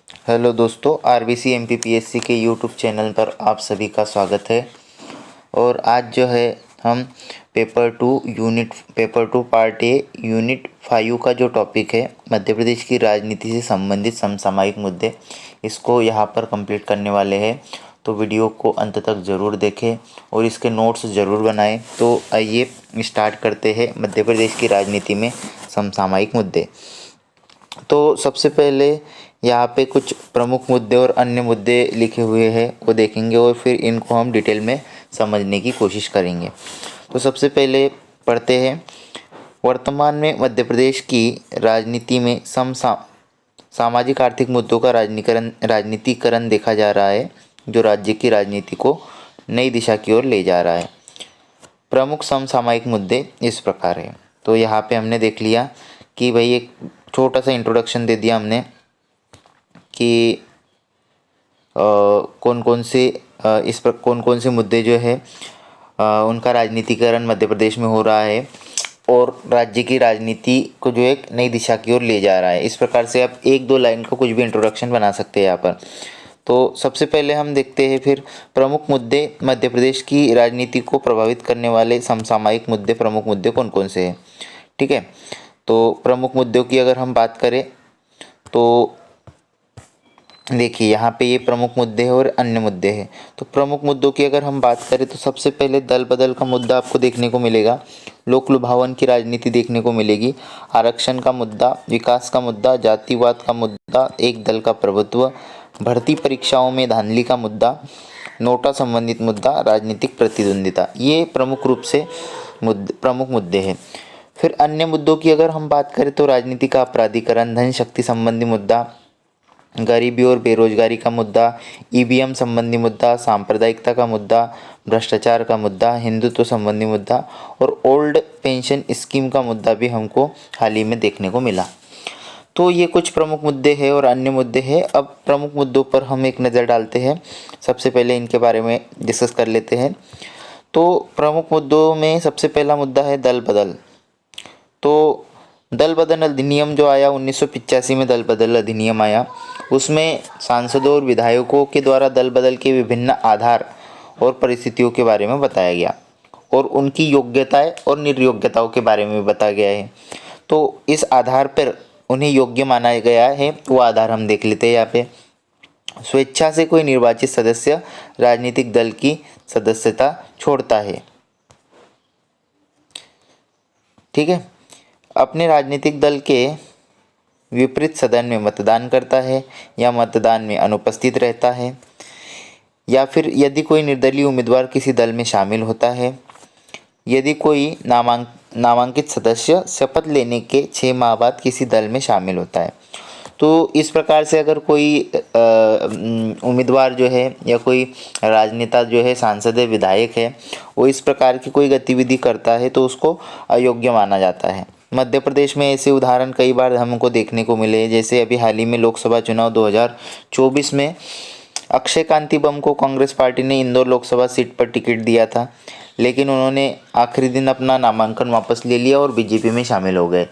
Hello दोस्तों, RBC MPPSC के YouTube channel पर आप सभी का स्वागत है। और आज जो है हम paper two part a unit 5 का जो टॉपिक है मध्य प्रदेश की राजनीति से संबंधित समसामयिक मुद्दे, इसको यहाँ पर कंप्लीट करने वाले हैं। तो वीडियो को अंत तक ज़रूर देखें और इसके नोट्स ज़रूर बनाएं। तो आइए स्टार्ट करते हैं मध्य प्रदेश की राजनीति में समसामयिक मुद्दे। तो सबसे पहले यहाँ पे कुछ प्रमुख मुद्दे और अन्य मुद्दे लिखे हुए हैं, वो देखेंगे और फिर इनको हम डिटेल में समझने की कोशिश करेंगे। तो सबसे पहले पढ़ते हैं, वर्तमान में मध्य प्रदेश की राजनीति में सामाजिक आर्थिक मुद्दों का राजनीतिकरण देखा जा रहा है, जो राज्य की राजनीति को नई दिशा की ओर ले जा रहा है। प्रमुख समसामयिक मुद्दे इस प्रकार हैं। तो यहाँ पे हमने देख लिया कि भाई एक छोटा सा इंट्रोडक्शन दे दिया हमने कि कौन कौन से मुद्दे जो है उनका राजनीतिकरण मध्य प्रदेश में हो रहा है और राज्य की राजनीति को जो एक नई दिशा की ओर ले जा रहा है। इस प्रकार से आप एक दो लाइन का कुछ भी इंट्रोडक्शन बना सकते हैं यहाँ पर। तो सबसे पहले हम देखते हैं फिर प्रमुख मुद्दे, मध्य प्रदेश की राजनीति को प्रभावित करने वाले समसामयिक मुद्दे, प्रमुख मुद्दे कौन कौन से हैं। ठीक है, तो प्रमुख मुद्दों की अगर हम बात करें तो देखिए यहाँ पे ये प्रमुख मुद्दे हैं और अन्य मुद्दे हैं। तो प्रमुख मुद्दों की अगर हम बात करें तो सबसे पहले दल बदल का मुद्दा आपको देखने को मिलेगा, लोक लुभावन की राजनीति देखने को मिलेगी, आरक्षण का मुद्दा, विकास का मुद्दा, जातिवाद का मुद्दा, एक दल का प्रभुत्व, भर्ती परीक्षाओं में धांधली का मुद्दा, नोटा संबंधित मुद्दा, राजनीतिक प्रतिद्वंदिता, ये प्रमुख रूप से प्रमुख मुद्दे हैं। फिर अन्य मुद्दों की अगर हम बात करें तो राजनीति का अपराधीकरण, धन शक्ति संबंधी मुद्दा, गरीबी और बेरोजगारी का मुद्दा, ईवीएम संबंधी मुद्दा, सांप्रदायिकता का मुद्दा, भ्रष्टाचार का मुद्दा, हिंदुत्व संबंधी मुद्दा और ओल्ड पेंशन स्कीम का मुद्दा भी हमको हाल ही में देखने को मिला। तो ये कुछ प्रमुख मुद्दे हैं और अन्य मुद्दे हैं। अब प्रमुख मुद्दों पर हम एक नज़र डालते हैं। सबसे पहले इनके बारे में डिस्कस कर लेते हैं। तो प्रमुख मुद्दों में सबसे पहला मुद्दा है दल बदल। तो दल बदल अधिनियम जो आया 1985 में, दल बदल अधिनियम आया, उसमें सांसदों और विधायकों के द्वारा दल बदल के विभिन्न आधार और परिस्थितियों के बारे में बताया गया और उनकी योग्यताएं और निर्योग्यताओं के बारे में भी बताया गया है। तो इस आधार पर उन्हें योग्य माना गया है, वो आधार हम देख लेते हैं यहाँ पे। स्वेच्छा से कोई निर्वाचित सदस्य राजनीतिक दल की सदस्यता छोड़ता है। ठीक है, अपने राजनीतिक दल के विपरीत सदन में मतदान करता है या मतदान में अनुपस्थित रहता है, या फिर यदि कोई निर्दलीय उम्मीदवार किसी दल में शामिल होता है, यदि कोई नामांकित सदस्य शपथ लेने के 6 माह बाद किसी दल में शामिल होता है। तो इस प्रकार से अगर कोई उम्मीदवार जो है या कोई राजनेता जो है, सांसद है, विधायक है, वो इस प्रकार की कोई गतिविधि करता है तो उसको अयोग्य माना जाता है। मध्य प्रदेश में ऐसे उदाहरण कई बार हमको देखने को मिले, जैसे अभी हाल ही में लोकसभा चुनाव 2024 में अक्षय कांति बम को कांग्रेस पार्टी ने इंदौर लोकसभा सीट पर टिकट दिया था, लेकिन उन्होंने आखिरी दिन अपना नामांकन वापस ले लिया और बीजेपी में शामिल हो गए।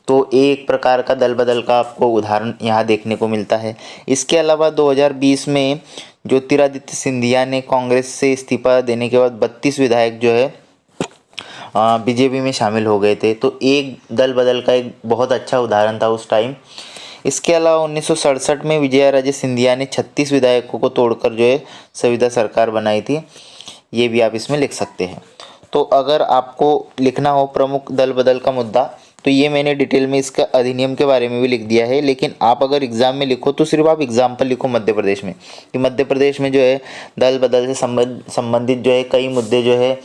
तो एक प्रकार का दल बदल का आपको उदाहरण यहाँ देखने को मिलता है। इसके अलावा 2020 में ज्योतिरादित्य सिंधिया ने कांग्रेस से इस्तीफा देने के बाद 32 विधायक जो है बीजेपी में शामिल हो गए थे। तो एक दल बदल का एक बहुत अच्छा उदाहरण था उस टाइम। इसके अलावा 1967 में विजयाराजे सिंधिया ने 36 विधायकों को तोड़कर जो है संविदा सरकार बनाई थी, ये भी आप इसमें लिख सकते हैं। तो अगर आपको लिखना हो प्रमुख दल बदल का मुद्दा, तो ये मैंने डिटेल में इसका अधिनियम के बारे में भी लिख दिया है, लेकिन आप अगर एग्ज़ाम में लिखो तो सिर्फ आप एग्जाम्पल लिखो मध्य प्रदेश में, कि मध्य प्रदेश में जो है दल बदल से संबंधित जो है कई मुद्दे जो है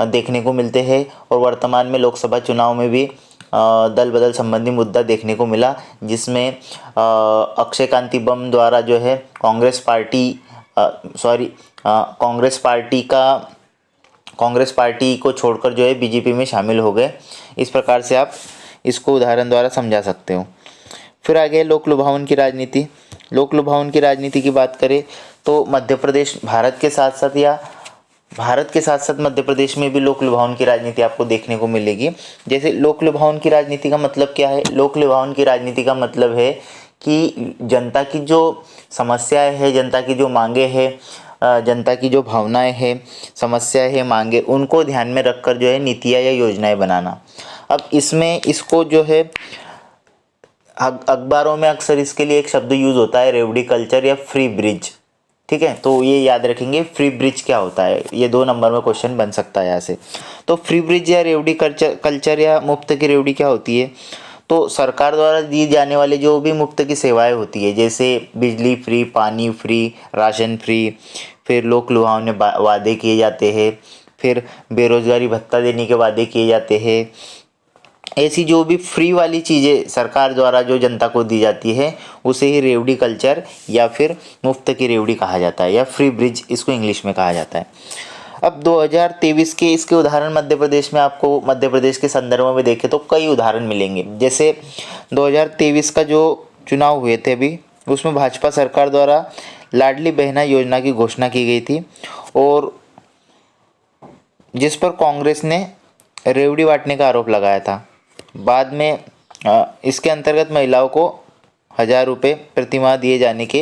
देखने को मिलते हैं और वर्तमान में लोकसभा चुनाव में भी दल बदल संबंधी मुद्दा देखने को मिला, जिसमें अक्षय कांति बम द्वारा जो है कांग्रेस पार्टी को छोड़कर जो है बीजेपी में शामिल हो गए। इस प्रकार से आप इसको उदाहरण द्वारा समझा सकते हो। फिर आगे लोक लुभावन की राजनीति। लोक लुभावन की राजनीति की बात करें तो मध्य प्रदेश भारत के साथ साथ मध्य प्रदेश में भी लोक लुभावन की राजनीति आपको देखने को मिलेगी। जैसे लोक लुभावन की राजनीति का मतलब क्या है? लोक लुभावन की राजनीति का मतलब है कि जनता की जो समस्याएं है, जनता की जो मांगे है, जनता की जो भावनाएं है, समस्याएं है, मांगे, उनको ध्यान में रखकर जो है नीतियाँ या योजनाएं बनाना। अब इसमें इसको जो है अखबारों में अक्सर इसके लिए एक शब्द यूज होता है, रेवड़ी कल्चर या फ्री ब्रिज। ठीक है, तो ये याद रखेंगे फ्री ब्रिज क्या होता है, ये 2 नंबर में क्वेश्चन बन सकता है यहाँ से। तो फ्री ब्रिज या रेवड़ी कल्चर या मुफ्त की रेवड़ी क्या होती है? तो सरकार द्वारा दी जाने वाली जो भी मुफ्त की सेवाएं होती है, जैसे बिजली फ्री, पानी फ्री, राशन फ्री, फिर लोक लुभावने वादे किए जाते हैं, फिर बेरोजगारी भत्ता देने के वादे किए जाते हैं, ऐसी जो भी फ्री वाली चीज़ें सरकार द्वारा जो जनता को दी जाती है उसे ही रेवड़ी कल्चर या फिर मुफ्त की रेवड़ी कहा जाता है, या फ्री ब्रिज इसको इंग्लिश में कहा जाता है। अब 2023 के इसके उदाहरण मध्य प्रदेश में, आपको मध्य प्रदेश के संदर्भ में देखें तो कई उदाहरण मिलेंगे। जैसे 2023 का जो चुनाव हुए थे अभी, उसमें भाजपा सरकार द्वारा लाडली बहना योजना की घोषणा की गई थी, और जिस पर कांग्रेस ने रेवड़ी बांटने का आरोप लगाया था। बाद में इसके अंतर्गत महिलाओं को 1000 रुपये प्रतिमाह दिए जाने की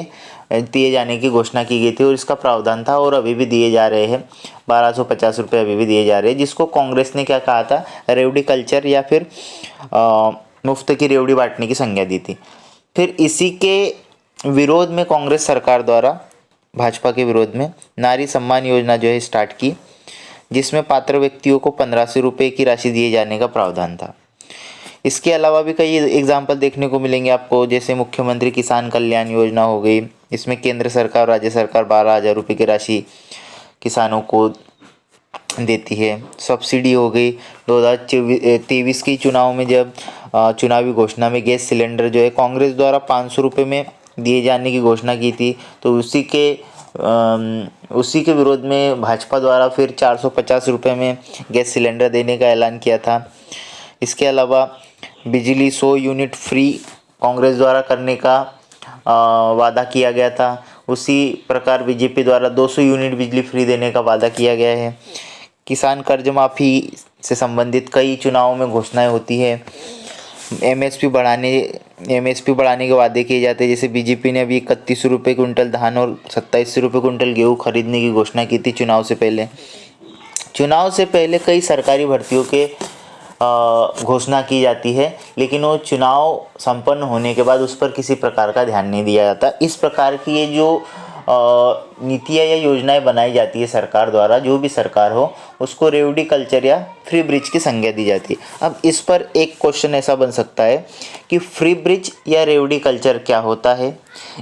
घोषणा की गई थी, और इसका प्रावधान था, और अभी भी दिए जा रहे हैं। 1250 रुपये अभी भी दिए जा रहे हैं, जिसको कांग्रेस ने क्या कहा था, रेवड़ी कल्चर या फिर मुफ्त की रेवड़ी बांटने की संज्ञा दी थी। फिर इसी के विरोध में कांग्रेस सरकार द्वारा भाजपा के विरोध में नारी सम्मान योजना जो है स्टार्ट की, जिसमें पात्र व्यक्तियों को 1500 रुपये की राशि दिए जाने का प्रावधान था। इसके अलावा भी कई एग्जाम्पल देखने को मिलेंगे आपको, जैसे मुख्यमंत्री किसान कल्याण योजना हो गई, इसमें केंद्र सरकार और राज्य सरकार 12,000 रुपये की राशि किसानों को देती है। सब्सिडी हो गई, 2023 के चुनाव में जब चुनावी घोषणा में गैस सिलेंडर जो है कांग्रेस द्वारा 500 रुपये में दिए जाने की घोषणा की थी, तो उसी के विरोध में भाजपा द्वारा फिर 450 रुपये में गैस सिलेंडर देने का ऐलान किया था। इसके अलावा बिजली 100 यूनिट फ्री कांग्रेस द्वारा करने का वादा किया गया था। उसी प्रकार बीजेपी द्वारा 200 यूनिट बिजली फ्री देने का वादा किया गया है। किसान कर्ज माफ़ी से संबंधित कई चुनावों में घोषणाएं होती है। एमएसपी बढ़ाने के वादे किए जाते हैं, जैसे बीजेपी ने अभी 31 रुपये कुंटल धान और 27 रुपये कुंटल गेहूँ खरीदने की घोषणा की थी चुनाव से पहले। चुनाव से पहले कई सरकारी भर्तियों के घोषणा की जाती है, लेकिन वो चुनाव संपन्न होने के बाद उस पर किसी प्रकार का ध्यान नहीं दिया जाता। इस प्रकार की ये जो नीतियाँ या योजनाएं बनाई जाती है सरकार द्वारा, जो भी सरकार हो, उसको रेवड़ी कल्चर या फ्री ब्रिज की संज्ञा दी जाती है। अब इस पर एक क्वेश्चन ऐसा बन सकता है कि फ्री ब्रिज या रेवड़ी कल्चर क्या होता है,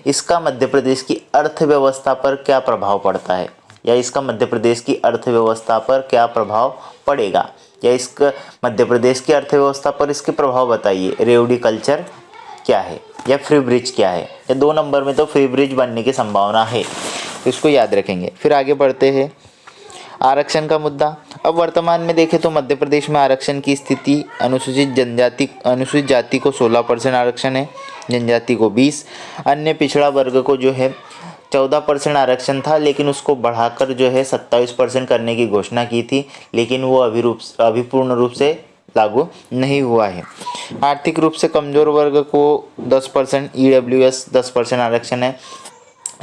इसका मध्य प्रदेश की अर्थव्यवस्था पर क्या प्रभाव पड़ता है, या इसका मध्य प्रदेश की अर्थव्यवस्था पर क्या प्रभाव पड़ेगा, या इसका मध्य प्रदेश की अर्थव्यवस्था पर इसके प्रभाव बताइए। रेवड़ी कल्चर क्या है या फ्री ब्रिज क्या है? या 2 नंबर में तो फ्री ब्रिज बनने की संभावना है, तो इसको याद रखेंगे। फिर आगे बढ़ते हैं, आरक्षण का मुद्दा। अब वर्तमान में देखें तो मध्य प्रदेश में आरक्षण की स्थिति, अनुसूचित जाति को 16% आरक्षण है, जनजाति को 20, अन्य पिछड़ा वर्ग को जो है 14% आरक्षण था, लेकिन उसको बढ़ाकर जो है 27% करने की घोषणा की थी, लेकिन वो अभी पूर्ण रूप से लागू नहीं हुआ है। आर्थिक रूप से कमज़ोर वर्ग को 10%, EWS 10% आरक्षण है।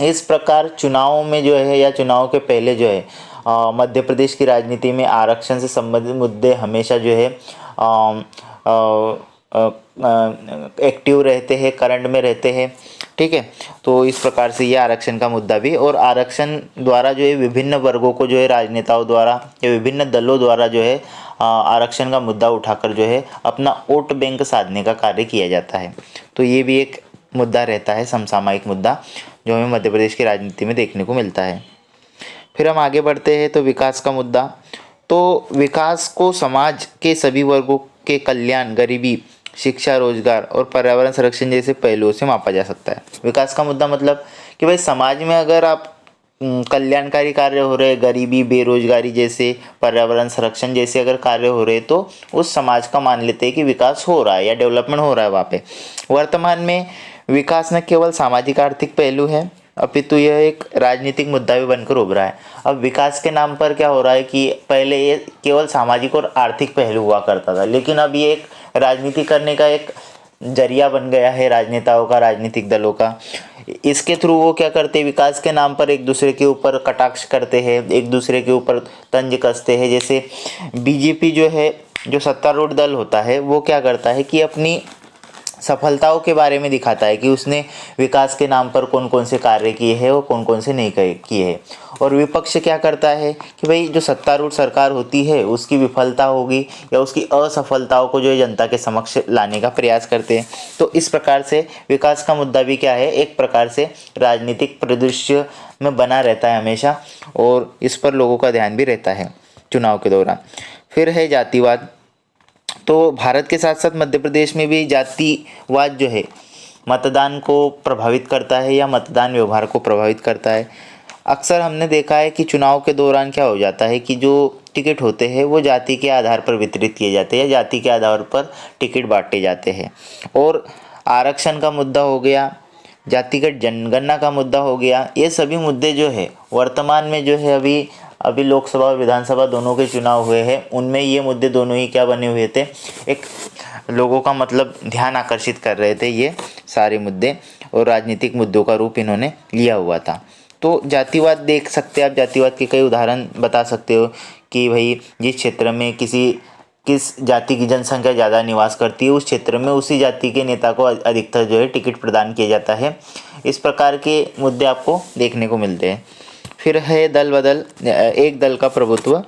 इस प्रकार चुनाव में जो है, या चुनाव के पहले जो है, मध्य प्रदेश की राजनीति में आरक्षण से संबंधित मुद्दे हमेशा जो है एक्टिव रहते हैं, करंट में रहते हैं। ठीक है, तो इस प्रकार से ये आरक्षण का मुद्दा भी, और आरक्षण द्वारा जो है विभिन्न वर्गों को जो है राजनेताओं द्वारा या विभिन्न दलों द्वारा जो है आरक्षण का मुद्दा उठाकर जो है अपना वोट बैंक साधने का कार्य किया जाता है। तो ये भी एक मुद्दा रहता है, समसामयिक मुद्दा, जो हमें मध्य प्रदेश की राजनीति में देखने को मिलता है। फिर हम आगे बढ़ते हैं तो विकास का मुद्दा। तो विकास को समाज के सभी वर्गों के कल्याण, गरीबी, शिक्षा, रोजगार और पर्यावरण संरक्षण जैसे पहलुओं से मापा जा सकता है। विकास का मुद्दा मतलब कि भाई समाज में अगर आप कल्याणकारी कार्य हो रहे, गरीबी, बेरोजगारी जैसे, पर्यावरण संरक्षण जैसे अगर कार्य हो रहे, तो उस समाज का मान लेते हैं कि विकास हो रहा है या डेवलपमेंट हो रहा है वहाँ पे। वर्तमान में विकास न केवल सामाजिक आर्थिक पहलू है, अपितु यह एक राजनीतिक मुद्दा भी बनकर उभरा है। अब विकास के नाम पर क्या हो रहा है कि पहले ये केवल सामाजिक और आर्थिक पहलू हुआ करता था, लेकिन अब ये एक राजनीति करने का एक जरिया बन गया है राजनेताओं का, राजनीतिक दलों का। इसके थ्रू वो क्या करते हैं, विकास के नाम पर एक दूसरे के ऊपर कटाक्ष करते हैं, एक दूसरे के ऊपर तंज कसते हैं। जैसे बीजेपी जो है, जो सत्तारूढ़ दल होता है, वो क्या करता है कि अपनी सफलताओं के बारे में दिखाता है कि उसने विकास के नाम पर कौन कौन से कार्य किए हैं और कौन कौन से नहीं किए हैं। और विपक्ष क्या करता है कि भाई जो सत्तारूढ़ सरकार होती है उसकी विफलता होगी या उसकी असफलताओं को जो है जनता के समक्ष लाने का प्रयास करते हैं। तो इस प्रकार से विकास का मुद्दा भी क्या है, एक प्रकार से राजनीतिक परिदृश्य में बना रहता है हमेशा, और इस पर लोगों का ध्यान भी रहता है चुनाव के दौरान। फिर है जातिवाद। तो भारत के साथ साथ मध्य प्रदेश में भी जातिवाद जो है मतदान को प्रभावित करता है या मतदान व्यवहार को प्रभावित करता है। अक्सर हमने देखा है कि चुनाव के दौरान क्या हो जाता है कि जो टिकट होते हैं वो जाति के आधार पर वितरित किए जाते हैं या जाति के आधार पर टिकट बांटे जाते हैं। और आरक्षण का मुद्दा हो गया, जातिगत जनगणना का मुद्दा हो गया, ये सभी मुद्दे जो है वर्तमान में जो है अभी लोकसभा और विधानसभा दोनों के चुनाव हुए हैं, उनमें ये मुद्दे दोनों ही क्या बने हुए थे, एक लोगों का मतलब ध्यान आकर्षित कर रहे थे ये सारे मुद्दे, और राजनीतिक मुद्दों का रूप इन्होंने लिया हुआ था। तो जातिवाद देख सकते हैं आप, जातिवाद के कई उदाहरण बता सकते हो कि भाई जिस क्षेत्र में किस जाति की जनसंख्या ज़्यादा निवास करती है, उस क्षेत्र में उसी जाति के नेता को अधिकतर जो है टिकट प्रदान किया जाता है। इस प्रकार के मुद्दे आपको देखने को मिलते हैं। फिर है दल बदल, एक दल का प्रभुत्व।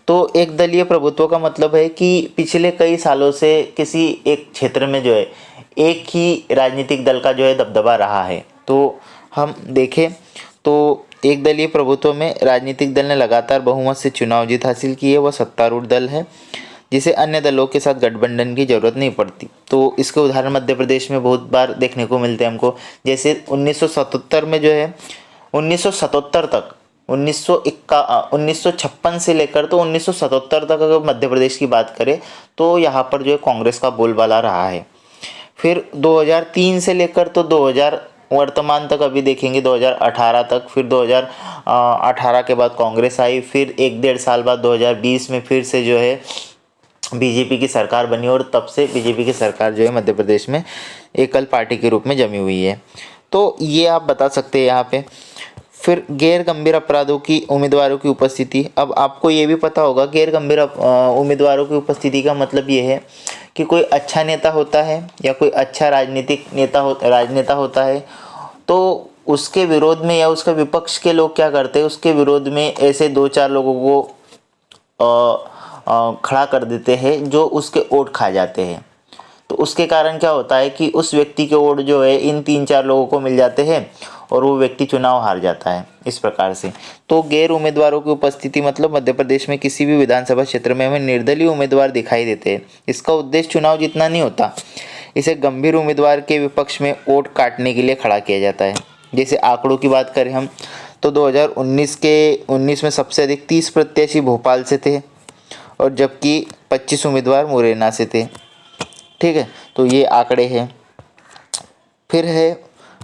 तो एक दलीय प्रभुत्व का मतलब है कि पिछले कई सालों से किसी एक क्षेत्र में जो है एक ही राजनीतिक दल का जो है दबदबा रहा है। तो हम देखें तो एक दलीय प्रभुत्व में राजनीतिक दल ने लगातार बहुमत से चुनाव जीत हासिल की है, वह सत्तारूढ़ दल है जिसे अन्य दलों के साथ गठबंधन की जरूरत नहीं पड़ती। तो इसके उदाहरण मध्य प्रदेश में बहुत बार देखने को मिलते हैं हमको। जैसे 1977 में जो है 1977 तक 1956 से लेकर तो 1977 तक अगर मध्य प्रदेश की बात करें तो यहाँ पर जो है कांग्रेस का बोलबाला रहा है। फिर 2003 से लेकर तो 2000 वर्तमान तक अभी देखेंगे 2018 तक, फिर 2018 के बाद कांग्रेस आई, फिर 1-1.5 साल बाद 2020 में फिर से जो है बीजेपी की सरकार बनी, और तब से बीजेपी की सरकार जो है मध्य प्रदेश में एकल पार्टी के रूप में जमी हुई है। तो ये आप बता सकते हैं यहाँ पे। फिर गैर गंभीर अपराधों की उम्मीदवारों की उपस्थिति। अब आपको ये भी पता होगा गैर गंभीर उम्मीदवारों की उपस्थिति का मतलब ये है कि कोई अच्छा नेता होता है या कोई अच्छा राजनेता होता है, तो उसके विरोध में या उसका विपक्ष के लोग क्या करते हैं, उसके विरोध में ऐसे 2-4 लोगों को खड़ा कर देते हैं जो उसके वोट खा जाते हैं। तो उसके कारण क्या होता है कि उस व्यक्ति के वोट जो है इन 3-4 लोगों को मिल जाते हैं और वो व्यक्ति चुनाव हार जाता है इस प्रकार से। तो गैर उम्मीदवारों की उपस्थिति मतलब मध्य प्रदेश में किसी भी विधानसभा क्षेत्र में हमें निर्दलीय उम्मीदवार दिखाई देते हैं। इसका उद्देश्य चुनाव जीतना नहीं होता, इसे गंभीर उम्मीदवार के विपक्ष में वोट काटने के लिए खड़ा किया जाता है। जैसे आंकड़ों की बात करें हम तो 2019 में सबसे अधिक 30 प्रत्याशी भोपाल से थे और जबकि 25 उम्मीदवार मुरैना से थे। ठीक है, तो ये आंकड़े हैं। फिर है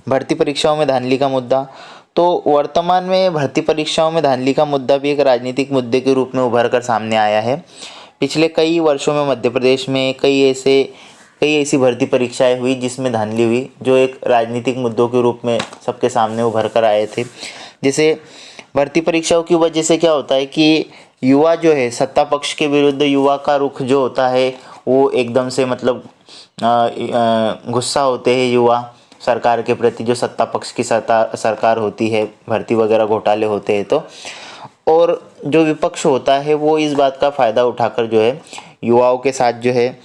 भर्ती परीक्षाओं में धांधली का मुद्दा। तो वर्तमान में भर्ती परीक्षाओं में धांधली का मुद्दा भी एक राजनीतिक मुद्दे के रूप में उभर कर सामने आया है। पिछले कई वर्षों में मध्य प्रदेश में कई ऐसी भर्ती परीक्षाएं हुई जिसमें धांधली हुई, जो एक राजनीतिक मुद्दों के रूप में सबके सामने उभर कर आए थे। जैसे भर्ती परीक्षाओं की वजह से क्या होता है कि युवा जो है सत्ता पक्ष के विरुद्ध युवा का रुख जो होता है वो एकदम से मतलब गुस्सा होते हैं युवा सरकार के प्रति, जो सत्ता पक्ष की सरकार होती है, भर्ती वगैरह घोटाले होते हैं तो। और जो विपक्ष होता है वो इस बात का फ़ायदा उठाकर जो है युवाओं के साथ जो है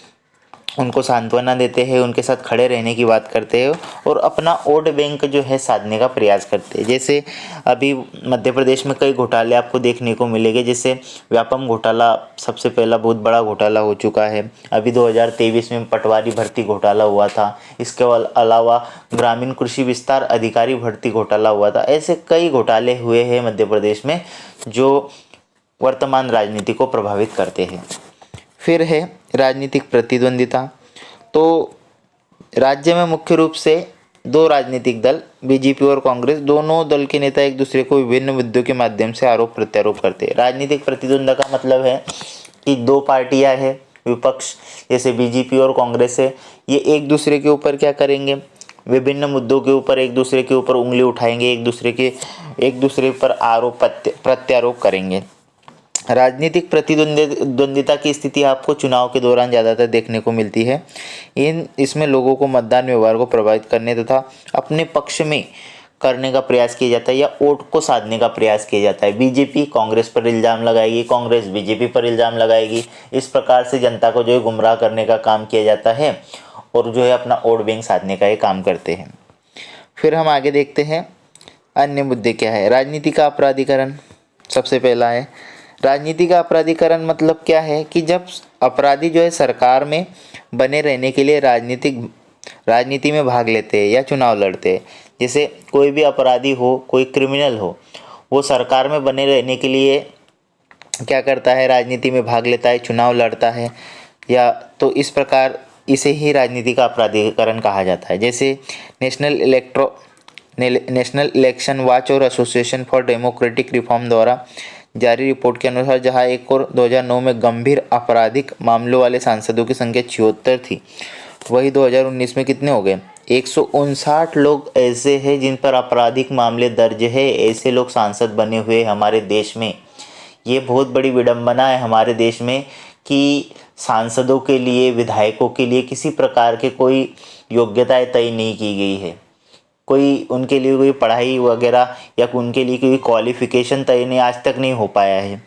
उनको सांत्वना देते हैं, उनके साथ खड़े रहने की बात करते हैं और अपना वोट बैंक जो है साधने का प्रयास करते हैं। जैसे अभी मध्य प्रदेश में कई घोटाले आपको देखने को मिलेंगे। जैसे व्यापम घोटाला सबसे पहला बहुत बड़ा घोटाला हो चुका है। अभी 2023 में पटवारी भर्ती घोटाला हुआ था। इसके अलावा ग्रामीण कृषि विस्तार अधिकारी भर्ती घोटाला हुआ था। ऐसे कई घोटाले हुए हैं मध्य प्रदेश में जो वर्तमान राजनीति को प्रभावित करते हैं। फिर है राजनीतिक प्रतिद्वंदिता। तो राज्य में मुख्य रूप से 2 राजनीतिक दल बीजेपी और कांग्रेस, दोनों दल के नेता एक दूसरे को विभिन्न मुद्दों के माध्यम से आरोप प्रत्यारोप करते हैं। राजनीतिक प्रतिद्वंदिता का मतलब है कि 2 पार्टियां हैं, विपक्ष जैसे बीजेपी और कांग्रेस है, ये एक दूसरे के ऊपर क्या करेंगे, विभिन्न मुद्दों के ऊपर एक दूसरे के ऊपर उंगली उठाएंगे, एक दूसरे पर आरोप प्रत्यारोप करेंगे। राजनीतिक प्रतिद्वंदिता की स्थिति आपको चुनाव के दौरान ज़्यादातर देखने को मिलती है। इसमें लोगों को मतदान व्यवहार को प्रभावित करने तथा अपने पक्ष में करने का प्रयास किया जाता है या वोट को साधने का प्रयास किया जाता है। बीजेपी कांग्रेस पर इल्ज़ाम लगाएगी, कांग्रेस बीजेपी पर इल्ज़ाम लगाएगी। इस प्रकार से जनता को जो है गुमराह करने का काम किया जाता है और जो है अपना वोट बैंक साधने का ये काम करते हैं। फिर हम आगे देखते हैं अन्य मुद्दे क्या है। राजनीति का अपराधीकरण सबसे पहला है। राजनीति का अपराधीकरण मतलब क्या है कि जब अपराधी जो है सरकार में बने रहने के लिए राजनीति में भाग लेते हैं या चुनाव लड़ते हैं। जैसे कोई भी अपराधी हो, कोई क्रिमिनल हो, वो सरकार में बने रहने के लिए क्या करता है, राजनीति में भाग लेता है, चुनाव लड़ता है, या तो इस प्रकार इसे ही राजनीति का अपराधीकरण कहा जाता है। जैसे नेशनल इलेक्शन वॉच और एसोसिएशन फॉर डेमोक्रेटिक रिफॉर्म द्वारा जारी रिपोर्ट के अनुसार जहां एक और 2009 में गंभीर आपराधिक मामलों वाले सांसदों की संख्या 76 थी, वही 2019 में कितने हो गए, 159 लोग ऐसे हैं जिन पर आपराधिक मामले दर्ज है। ऐसे लोग सांसद बने हुए हमारे देश में। ये बहुत बड़ी विडंबना है हमारे देश में कि सांसदों के लिए, विधायकों के लिए किसी प्रकार के कोई योग्यताएं तय नहीं की गई है। कोई उनके लिए कोई पढ़ाई वगैरह या उनके लिए कोई क्वालिफिकेशन तय नहीं, आज तक नहीं हो पाया है।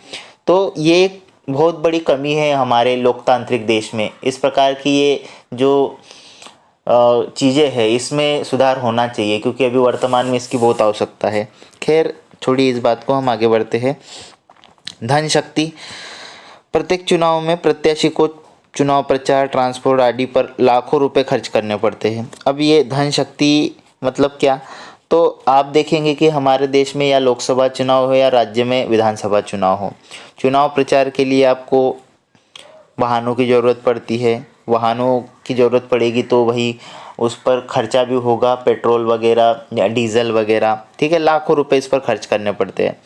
तो ये एक बहुत बड़ी कमी है हमारे लोकतांत्रिक देश में। इस प्रकार की ये जो चीज़ें हैं इसमें सुधार होना चाहिए, क्योंकि अभी वर्तमान में इसकी बहुत आवश्यकता है। खैर छोड़िए इस बात को, हम आगे बढ़ते हैं। धन शक्ति। प्रत्येक चुनाव में प्रत्याशी को चुनाव प्रचार, ट्रांसपोर्ट आदि पर लाखों रुपए खर्च करने पड़ते हैं। अब ये धन शक्ति मतलब क्या, तो आप देखेंगे कि हमारे देश में या लोकसभा चुनाव हो या राज्य में विधानसभा चुनाव हो, चुनाव प्रचार के लिए आपको वाहनों की ज़रूरत पड़ती है। वाहनों की ज़रूरत पड़ेगी तो वही उस पर खर्चा भी होगा, पेट्रोल वगैरह या डीजल वगैरह, ठीक है, लाखों रुपए इस पर खर्च करने पड़ते हैं।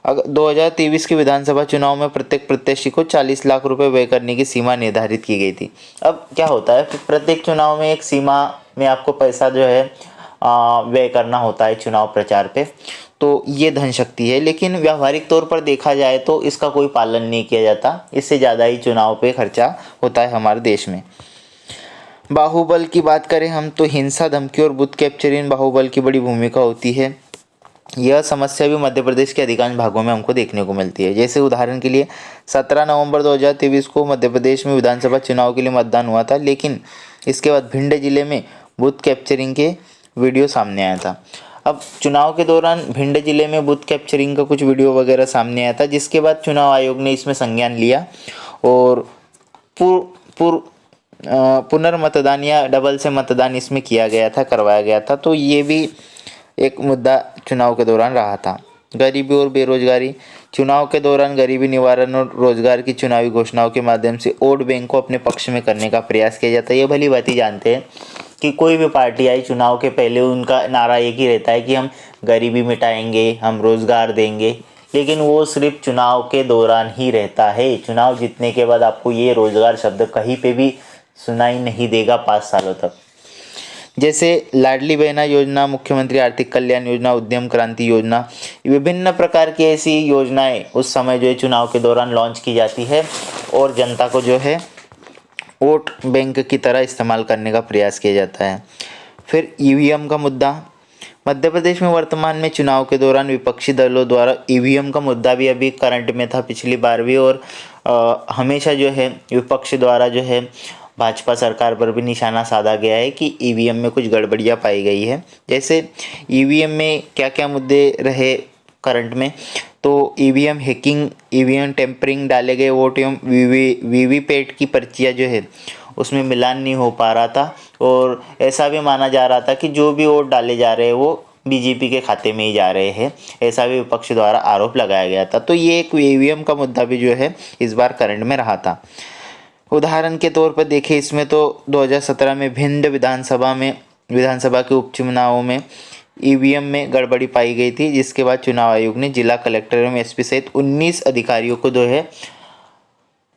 अगर 2023 के विधानसभा चुनाव में प्रत्येक प्रत्याशी को 40 लाख रुपए व्यय करने की सीमा निर्धारित की गई थी। अब क्या होता है, प्रत्येक चुनाव में एक सीमा में आपको पैसा जो है व्यय करना होता है चुनाव प्रचार पे, तो ये धन शक्ति है। लेकिन व्यावहारिक तौर पर देखा जाए तो इसका कोई पालन नहीं किया जाता, इससे ज़्यादा ही चुनाव पे खर्चा होता है हमारे देश में। बाहुबल की बात करें हम तो हिंसा, धमकी और बूथ कैप्चर इन बाहुबल की बड़ी भूमिका होती है। यह समस्या भी मध्य प्रदेश के अधिकांश भागों में हमको देखने को मिलती है। जैसे उदाहरण के लिए 17 नवंबर 2023 को मध्य प्रदेश में विधानसभा चुनाव के लिए मतदान हुआ था, लेकिन इसके बाद भिंड जिले में बूथ कैप्चरिंग के वीडियो सामने आया था। अब चुनाव के दौरान भिंड जिले में बूथ कैप्चरिंग का कुछ वीडियो वगैरह सामने आया था, जिसके बाद चुनाव आयोग ने इसमें संज्ञान लिया और पुनर्मतदान या डबल से मतदान इसमें करवाया गया था। तो ये भी एक मुद्दा चुनाव के दौरान रहा था। गरीबी और बेरोजगारी। चुनाव के दौरान गरीबी निवारण और रोजगार की चुनावी घोषणाओं के माध्यम से वोट बैंक को अपने पक्ष में करने का प्रयास किया जाता है। ये भली बात ही जानते हैं कि कोई भी पार्टी आई चुनाव के पहले उनका नारा एक ही रहता है कि हम गरीबी मिटाएंगे, हम रोजगार देंगे, लेकिन वो सिर्फ चुनाव के दौरान ही रहता है। चुनाव जीतने के बाद आपको ये रोजगार शब्द कहीं पे भी सुनाई नहीं देगा 5 सालों तक। जैसे लाडली बहना योजना, मुख्यमंत्री आर्थिक कल्याण योजना, उद्यम क्रांति योजना, विभिन्न प्रकार की ऐसी योजनाएं उस समय जो है चुनाव के दौरान लॉन्च की जाती है और जनता को जो है वोट बैंक की तरह इस्तेमाल करने का प्रयास किया जाता है। फिर ईवीएम का मुद्दा। मध्य प्रदेश में वर्तमान में चुनाव के दौरान विपक्षी दलों द्वारा ईवीएम का मुद्दा भी अभी करंट में था पिछली बार भी, और हमेशा जो है विपक्ष द्वारा जो है भाजपा सरकार पर भी निशाना साधा गया है कि ईवीएम में कुछ गड़बड़ियाँ पाई गई है। जैसे ईवीएम में क्या क्या मुद्दे रहे करंट में, तो ईवीएम हैकिंग, ईवीएम टेम्परिंग, डाले गए वोट एवं वीवीपैट की पर्चियाँ जो है उसमें मिलान नहीं हो पा रहा था, और ऐसा भी माना जा रहा था कि जो भी वोट डाले जा रहे हैं वो बीजेपी के खाते में ही जा रहे हैं, ऐसा भी विपक्ष द्वारा आरोप लगाया गया था। तो ये एक ईवीएम का मुद्दा भी जो है इस बार करंट में रहा था। उदाहरण के तौर पर देखें इसमें तो 2017 में भिंड विधानसभा के उपचुनावों में ईवीएम में गड़बड़ी पाई गई थी, जिसके बाद चुनाव आयोग ने जिला कलेक्टर एवं एसपी सहित 19 अधिकारियों को जो है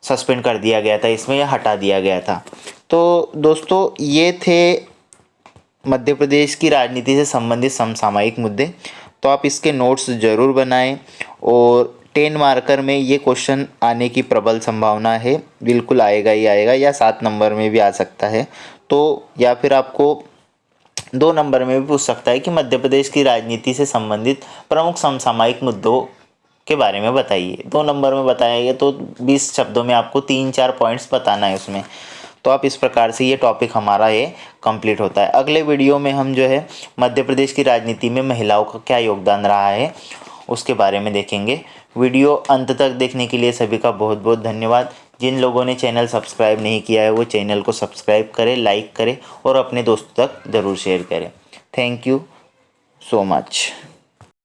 सस्पेंड कर दिया गया था इसमें या हटा दिया गया था। तो दोस्तों ये थे मध्य प्रदेश की राजनीति से संबंधित समसामयिक मुद्दे। तो आप इसके नोट्स ज़रूर बनाएं और 10 मार्कर में ये क्वेश्चन आने की प्रबल संभावना है, बिल्कुल आएगा ही आएगा, या 7 नंबर में भी आ सकता है। तो या फिर आपको 2 नंबर में भी पूछ सकता है कि मध्य प्रदेश की राजनीति से संबंधित प्रमुख समसामयिक मुद्दों के बारे में बताइए। 2 नंबर में बताएंगे तो 20 शब्दों में आपको 3-4 पॉइंट्स बताना है उसमें। तो आप इस प्रकार से ये टॉपिक हमारा ये कंप्लीट होता है। अगले वीडियो में हम जो है मध्य प्रदेश की राजनीति में महिलाओं का क्या योगदान रहा है उसके बारे में देखेंगे। वीडियो अंत तक देखने के लिए सभी का बहुत बहुत धन्यवाद। जिन लोगों ने चैनल सब्सक्राइब नहीं किया है वो चैनल को सब्सक्राइब करें, लाइक करें और अपने दोस्तों तक ज़रूर शेयर करें। Thank you so much.